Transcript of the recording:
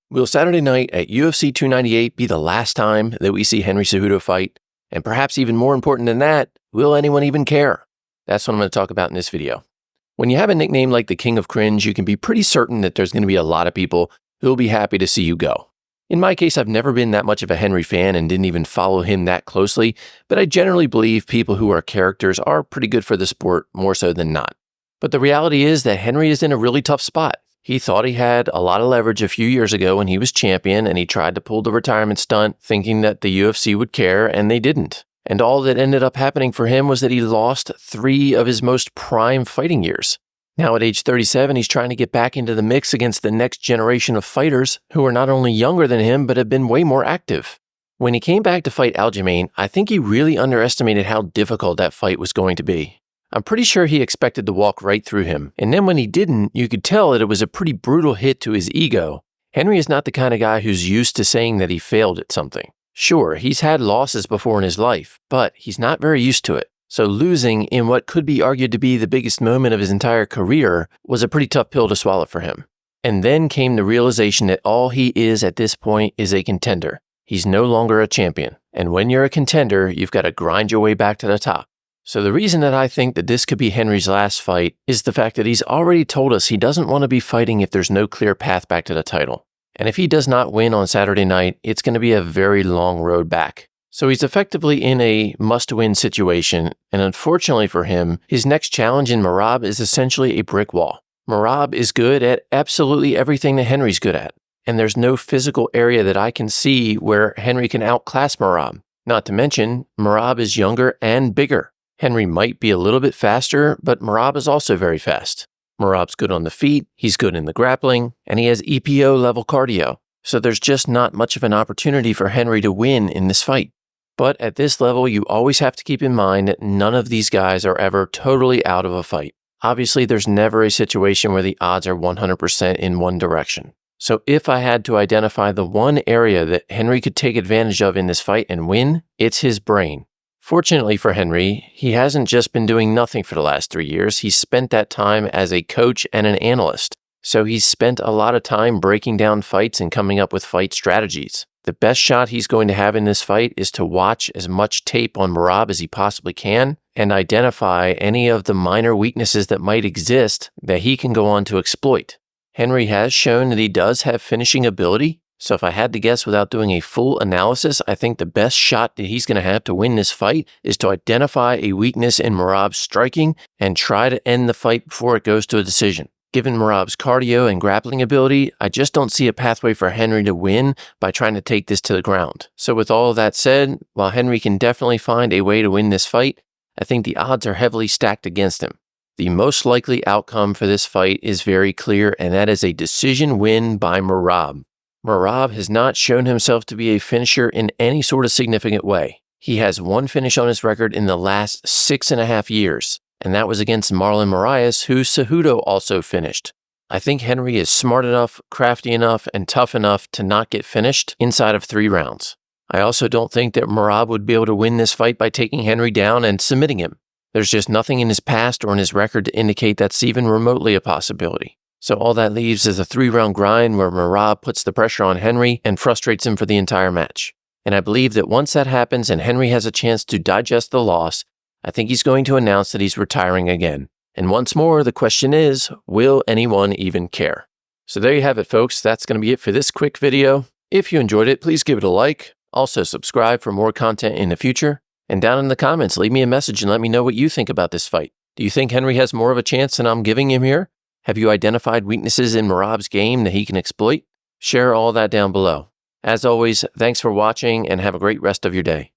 Will Saturday night at UFC 298 be the last time that we see Henry Cejudo fight? And perhaps even more important than that, will anyone even care? That's what I'm going to talk about in this video. When you have a nickname like the King of Cringe, you can be pretty certain that there's going to be a lot of people who will be happy to see you go. In my case, I've never been that much of a Henry fan and didn't even follow him that closely, but I generally believe people who are characters are pretty good for the sport, more so than not. But the reality is that Henry is in a really tough spot. He thought he had a lot of leverage a few years ago when he was champion, and he tried to pull the retirement stunt thinking that the UFC would care, and they didn't. And all that ended up happening for him was that he lost 3 of his most prime fighting years. Now at age 37, he's trying to get back into the mix against the next generation of fighters who are not only younger than him, but have been way more active. When he came back to fight Aljamain, I think he really underestimated how difficult that fight was going to be. I'm pretty sure he expected to walk right through him, and then when he didn't, you could tell that it was a pretty brutal hit to his ego. Henry is not the kind of guy who's used to saying that he failed at something. Sure, he's had losses before in his life, but he's not very used to it. So losing in what could be argued to be the biggest moment of his entire career was a pretty tough pill to swallow for him. And then came the realization that all he is at this point is a contender. He's no longer a champion. And when you're a contender, you've got to grind your way back to the top. So the reason that I think that this could be Henry's last fight is the fact that he's already told us he doesn't want to be fighting if there's no clear path back to the title. And if he does not win on Saturday night, it's going to be a very long road back. So he's effectively in a must-win situation, and unfortunately for him, his next challenge in Merab is essentially a brick wall. Merab is good at absolutely everything that Henry's good at, and there's no physical area that I can see where Henry can outclass Merab. Not to mention, Merab is younger and bigger. Henry might be a little bit faster, but Merab is also very fast. Merab's good on the feet, he's good in the grappling, and he has EPO-level cardio. So there's just not much of an opportunity for Henry to win in this fight. But at this level, you always have to keep in mind that none of these guys are ever totally out of a fight. Obviously, there's never a situation where the odds are 100% in one direction. So if I had to identify the one area that Henry could take advantage of in this fight and win, it's his brain. Fortunately for Henry, he hasn't just been doing nothing for the last 3 years. He's spent that time as a coach and an analyst. So he's spent a lot of time breaking down fights and coming up with fight strategies. The best shot he's going to have in this fight is to watch as much tape on Merab as he possibly can and identify any of the minor weaknesses that might exist that he can go on to exploit. Henry has shown that he does have finishing ability. So if I had to guess without doing a full analysis, I think the best shot that he's going to have to win this fight is to identify a weakness in Merab's striking and try to end the fight before it goes to a decision. Given Merab's cardio and grappling ability, I just don't see a pathway for Henry to win by trying to take this to the ground. So with all of that said, while Henry can definitely find a way to win this fight, I think the odds are heavily stacked against him. The most likely outcome for this fight is very clear, and that is a decision win by Merab. Merab has not shown himself to be a finisher in any sort of significant way. He has one finish on his record in the last 6.5 years, and that was against Marlon Moraes, who Cejudo also finished. I think Henry is smart enough, crafty enough, and tough enough to not get finished inside of 3 rounds. I also don't think that Merab would be able to win this fight by taking Henry down and submitting him. There's just nothing in his past or in his record to indicate that's even remotely a possibility. So all that leaves is a 3-round grind where Merab puts the pressure on Henry and frustrates him for the entire match. And I believe that once that happens and Henry has a chance to digest the loss, I think he's going to announce that he's retiring again. And once more, the question is, will anyone even care? So there you have it, folks. That's going to be it for this quick video. If you enjoyed it, please give it a like. Also subscribe for more content in the future. And down in the comments, leave me a message and let me know what you think about this fight. Do you think Henry has more of a chance than I'm giving him here? Have you identified weaknesses in Merab's game that he can exploit? Share all that down below. As always, thanks for watching and have a great rest of your day.